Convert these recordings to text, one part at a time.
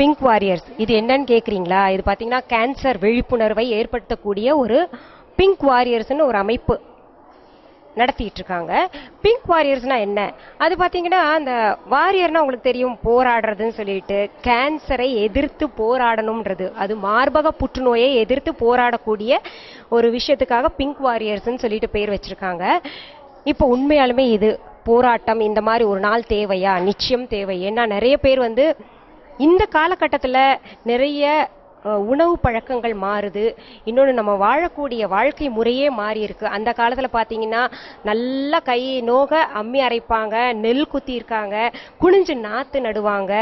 Pink warriors இது என்னன்னு கேட்குறீங்களா? இது பார்த்தீங்கன்னா கேன்சர் விழிப்புணர்வை ஏற்படுத்தக்கூடிய ஒரு பிங்க் வாரியர்ஸ்னு ஒரு அமைப்பு நடத்திட்டு இருக்காங்க. பிங்க் வாரியர்ஸ்னா என்ன? அது பார்த்தீங்கன்னா அந்த வாரியர்னா உங்களுக்கு தெரியும், போராடுறதுன்னு சொல்லிட்டு கேன்சரை எதிர்த்து போராடணும்ன்றது, அது மார்பக புற்றுநோயை எதிர்த்து போராடக்கூடிய ஒரு விஷயத்துக்காக பிங்க் வாரியர்ஸ்ன்னு சொல்லிட்டு பேர் வச்சிருக்காங்க. இப்போ உண்மையாலுமே இது போராட்டம் இந்த மாதிரி ஒரு நாள் தேவையா? நிச்சயம் தேவை. ஏன்னா நிறைய பேர் இந்த காலகட்டத்தில் நிறைய உணவு பழக்கங்கள் மாறுது. இன்னொன்று, நம்ம வாழக்கூடிய வாழ்க்கை முறையே மாறி இருக்கு. அந்த காலத்தில் பார்த்தீங்கன்னா நல்லா கை நோக அம்மி அரைப்பாங்க, நெல் குத்தி இருக்காங்க, குனிஞ்சு நாற்று நடுவாங்க,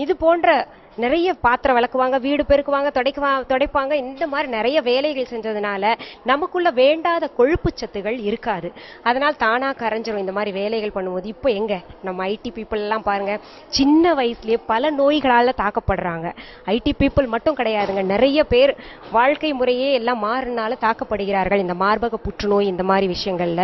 இது போன்ற நிறைய பாத்திரம் விளக்குவாங்க, வீடு பெருக்குவாங்க, துடைப்பாங்க. இந்த மாதிரி நிறைய வேலைகள் செஞ்சதுனால நமக்குள்ள வேண்டாத கொழுப்பு சத்துகள் இருக்காது. அதனால் தானா கரைஞ்சிரும் இந்த மாதிரி வேலைகள் பண்ணும்போது. இப்போ எங்க நம்ம ஐடி பீப்புள் எல்லாம் பாருங்க, சின்ன வயசுலயே பல நோய்களால தாக்கப்படுறாங்க. ஐடி பீப்புள் மட்டும் கிடையாதுங்க, நிறைய பேர் வாழ்க்கை முறையே எல்லாம் மாறினால தாக்கப்படுகிறார்கள் இந்த மார்பக புற்றுநோய் இந்த மாதிரி விஷயங்கள்ல.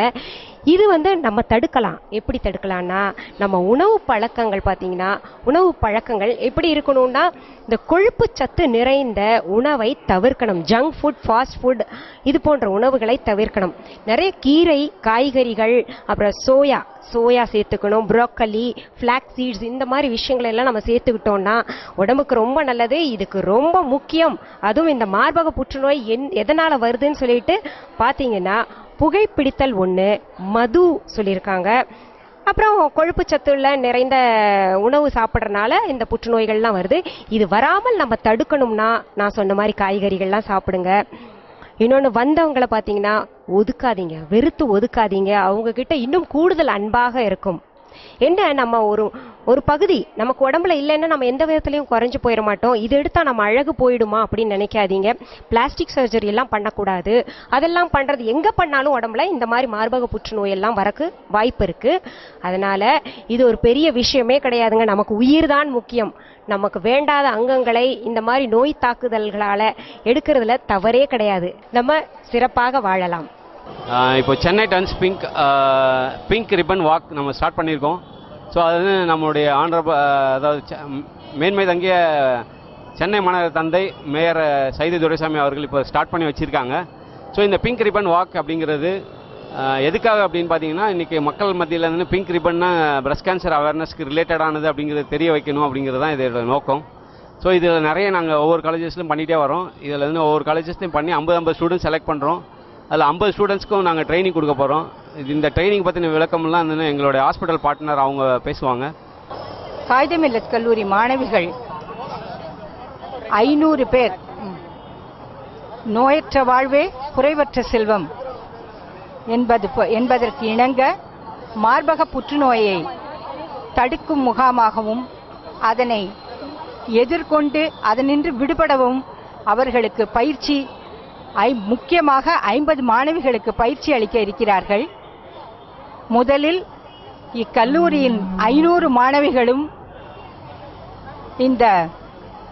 இது நம்ம தடுக்கலாம். எப்படி தடுக்கலாம்னா, நம்ம உணவு பழக்கங்கள் பார்த்தீங்கன்னா, உணவு பழக்கங்கள் எப்படி இருக்கணும்னா, இந்த கொழுப்பு சத்து நிறைந்த உணவை தவிர்க்கணும். ஜங்க் ஃபுட், ஃபாஸ்ட் ஃபுட் இது போன்ற உணவுகளை தவிர்க்கணும். நிறைய கீரை, காய்கறிகள், அப்புறம் சோயா சேர்த்துக்கணும், ப்ரோக்கலி, ஃபிளாக்ஸ் சீட்ஸ் இந்த மாதிரி விஷயங்கள் எல்லாம் நம்ம சேர்த்துக்கிட்டோம்னா உடம்புக்கு ரொம்ப நல்லது. இதுக்கு ரொம்ப முக்கியம். அதுவும் இந்த மார்பக புற்றுநோய் எதனால வருதுன்னு சொல்லிட்டு பார்த்தீங்கன்னா, புகைப்பிடித்தல் ஒன்று, மது சொல்லியிருக்காங்க, அப்புறம் கொழுப்பு சத்துள்ள நிறைந்த உணவு சாப்பிட்றதுனால இந்த புற்றுநோய்கள்லாம் வருது. இது வராமல் நம்ம தடுக்கணும்னா நான் சொன்ன மாதிரி காய்கறிகள்லாம் சாப்பிடுங்க. இன்னொன்று, வந்தவங்களை பார்த்தீங்கன்னா ஒதுக்காதீங்க, வெறுத்து ஒதுக்காதீங்க. அவங்க கிட்ட இன்னும் கூடுதல் அன்பாக இருக்கும். என்ன, நம்ம ஒரு பகுதி நமக்கு உடம்புல இல்லைன்னா நம்ம எந்த விதத்துலையும் குறைஞ்சு போயிட மாட்டோம். இது எடுத்தால் நம்ம அழகு போயிடுமா அப்படின்னு நினைக்காதீங்க. பிளாஸ்டிக் சர்ஜரி எல்லாம் பண்ணக்கூடாது. அதெல்லாம் பண்ணுறது எங்கே பண்ணாலும் உடம்புல இந்த மாதிரி மார்பக புற்றுநோய் எல்லாம் வரக்கு வாய்ப்பு இருக்குது. அதனால் இது ஒரு பெரிய விஷயமே கிடையாதுங்க. நமக்கு உயிர் தான் முக்கியம். நமக்கு வேண்டாத அங்கங்களை இந்த மாதிரி நோய் தாக்குதல்களால் எடுக்கிறதுல தவறே கிடையாது. நம்ம சிறப்பாக வாழலாம். இப்போ Chennai turns pink ribbon walk நம்ம ஸ்டார்ட் பண்ணியிருக்கோம். ஸோ அது நம்மளுடைய அதாவது மேன்மை தங்கிய சென்னை மாநகர தந்தை மேயர் சைதை துரைசாமி அவர்கள் இப்போ ஸ்டார்ட் பண்ணி வச்சுருக்காங்க. ஸோ இந்த பிங்க் ரிப்பன் வாக் அப்படிங்கிறது எதுக்காக அப்படின்னு பார்த்தீங்கன்னா, இன்றைக்கி மக்கள் மத்தியில் பிங்க் ரிப்பன்னா பிரஸ்ட் கேன்சர் அவேர்னஸ்க்கு ரிலேட்டடானது அப்படிங்கிறது தெரிய வைக்கணும் அப்படிங்கிறது தான் இதோட நோக்கம். ஸோ இதில் நிறைய நாங்கள் ஒவ்வொரு காலேஜஸ்லையும் பண்ணிகிட்டே வரோம். இதில் ஒவ்வொரு காலேஜஸ்லையும் பண்ணி 50 ஸ்டூடெண்ட்ஸ் செலக்ட் பண்ணுறோம். அதில் 50 ஸ்டூடெண்ட்ஸ்க்கும் நாங்கள் ட்ரைனிங் கொடுக்க போகிறோம். இந்த ட்ரைனிங் பற்றின விளக்கம்லாம் எங்களுடைய ஹாஸ்பிட்டல் பார்ட்னர் அவங்க பேசுவாங்க. காயிதே மில்லத் கல்லூரி மாணவிகள் 500 பேர் நோயற்ற வாழ்வே குறைவற்ற செல்வம் என்பதற்கு இணங்க மார்பக புற்றுநோயை தடுக்கும் முகாமாகவும் அதனை எதிர்கொண்டு அதனின்று விடுபடவும் அவர்களுக்கு பயிற்சி, முக்கியமாக 50 மாணவிகளுக்கு பயிற்சி அளிக்க இருக்கிறார்கள். முதலில் இக்கல்லூரியின் 500 மாணவிகளும் இந்த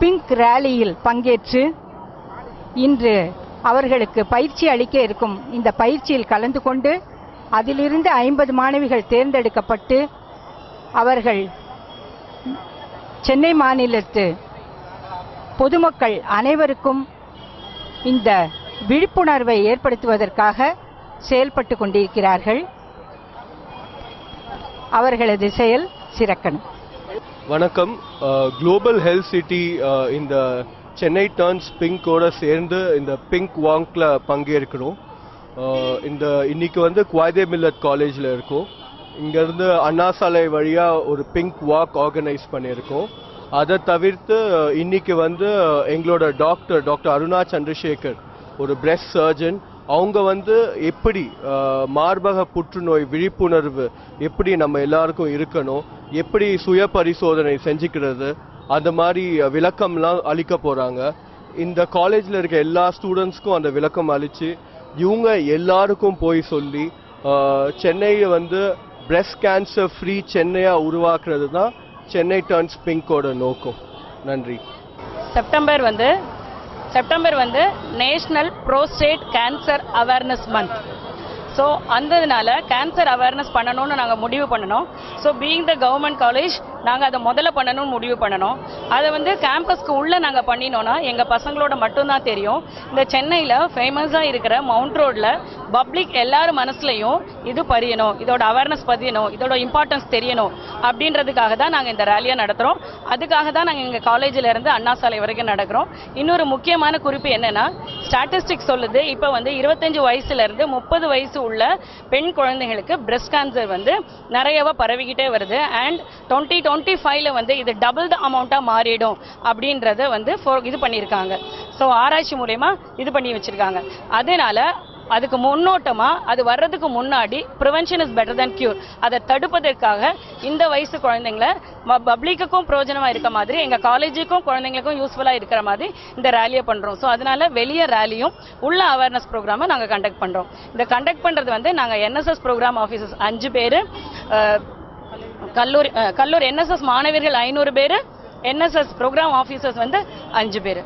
பிங்க் ரேலியில் பங்கேற்று இன்று அவர்களுக்கு பயிற்சி அளிக்க இருக்கும் இந்த பயிற்சியில் கலந்து கொண்டு அதிலிருந்து 50 மாணவிகள் தேர்ந்தெடுக்கப்பட்டு அவர்கள் சென்னை மாநிலத்து பொதுமக்கள் அனைவருக்கும் இந்த விழிப்புணர்வை ஏற்படுத்துவதற்காக செயல்பட்டு கொண்டிருக்கிறார்கள். அவர்களது செயல் சிறக்கணும். வணக்கம். குளோபல் ஹெல்த் சிட்டி இந்த சென்னை டர்ன்ஸ் பிங்கோட சேர்ந்து இந்த பிங்க் வாக்ல பங்கேற்கிறோம். இன்னைக்கு காயிதே மில்லத் காலேஜில் இருக்கோம். இங்கேருந்து அண்ணா சாலை வழியாக ஒரு பிங்க் வாக் ஆர்கனைஸ் பண்ணியிருக்கோம். அதை தவிர்த்து இன்னைக்கு எங்களோட டாக்டர் அருணா சந்திரசேகர், ஒரு பிரெஸ்ட் சர்ஜன், அவங்க எப்படி மார்பக புற்றுநோய் விழிப்புணர்வு எப்படி நம்ம எல்லாருக்கும் இருக்கணும், எப்படி சுய பரிசோதனை செஞ்சுக்கிறது, அந்த மாதிரி விளக்கம்லாம் அளிக்க போகிறாங்க. இந்த காலேஜில் இருக்க எல்லா ஸ்டூடெண்ட்ஸ்க்கும் அந்த விளக்கம் அளித்து இவங்க எல்லாருக்கும் போய் சொல்லி சென்னையை பிரெஸ்ட் கேன்சர் ஃப்ரீ சென்னையாக உருவாக்குறது தான் சென்னை டர்ன்ஸ் பிங்கோட நோக்கம். நன்றி. September national prostate cancer awareness month. So அந்ததுனால கேன்சர் அவேர்னஸ் பண்ணணும்னு நாங்கள் முடிவு பண்ணணும். So being the government college நாங்கள் அதை முதல்ல பண்ணணும்னு முடிவு பண்ணணும். அதை வந்து கேம்பஸ்க்கு உள்ளே நாங்கள் பண்ணினோன்னா எங்கள் பசங்களோட மட்டும்தான் தெரியும். இந்த சென்னையில் ஃபேமஸாக இருக்கிற மவுண்ட் ரோடில் பப்ளிக் எல்லாரும் மனசுலையும் இது பரியணும், இதோட அவேர்னஸ் பதியணும், இதோட இம்பார்ட்டன்ஸ் தெரியணும் அப்படின்றதுக்காக தான் நாங்கள் இந்த ரேலியை நடத்துகிறோம். அதுக்காக தான் நாங்கள் எங்கள் காலேஜில் இருந்து அண்ணா சாலை வரைக்கும் நடக்கிறோம். இன்னொரு முக்கியமான குறிப்பு என்னென்னா, ஸ்டாட்டிஸ்டிக்ஸ் சொல்லுது இப்போ வந்து 25 வயசுலேருந்து 30 வயசு உள்ள பெண் குழந்தைங்களுக்கு பிரஸ்ட் கேன்சர் வந்து நிறையவா பரவிக்கிட்டே வருது. அண்ட் 2025 வந்து இது டபுள் த அமௌண்ட்டாக மாறிடும் அப்படின்றத வந்து இது பண்ணியிருக்காங்க. ஸோ ஆராய்ச்சி மூலயமா இது பண்ணி வச்சுருக்காங்க. அதனால அதுக்கு முன்னோட்டமாக அது வர்றதுக்கு முன்னாடி prevention is better then cure. அதை தடுப்பதற்காக இந்த வயசு குழந்தைங்களை பப்ளிக்குக்கும் பிரயோஜனமாக இருக்க மாதிரி, எங்கள் காலேஜுக்கும் குழந்தைங்களுக்கும் யூஸ்ஃபுல்லாக இருக்கிற மாதிரி இந்த ரேலியை பண்ணுறோம். ஸோ அதனால வெளியே ரேலியும் உள்ள அவேர்னஸ் ப்ரோக்ராமை நாங்கள் கண்டக்ட் பண்ணுறோம். இந்த கண்டக்ட் பண்ணுறது வந்து நாங்கள் என்எஸ்எஸ் ப்ரோக்ராம் ஆஃபீஸர்ஸ் 5 பேர், கல்லூரி என்எஸ்எஸ் மாணவர்கள் 500 பேர், என்எஸ்எஸ் ப்ரோக்ராம் ஆஃபீஸர்ஸ் வந்து 5 பேர்.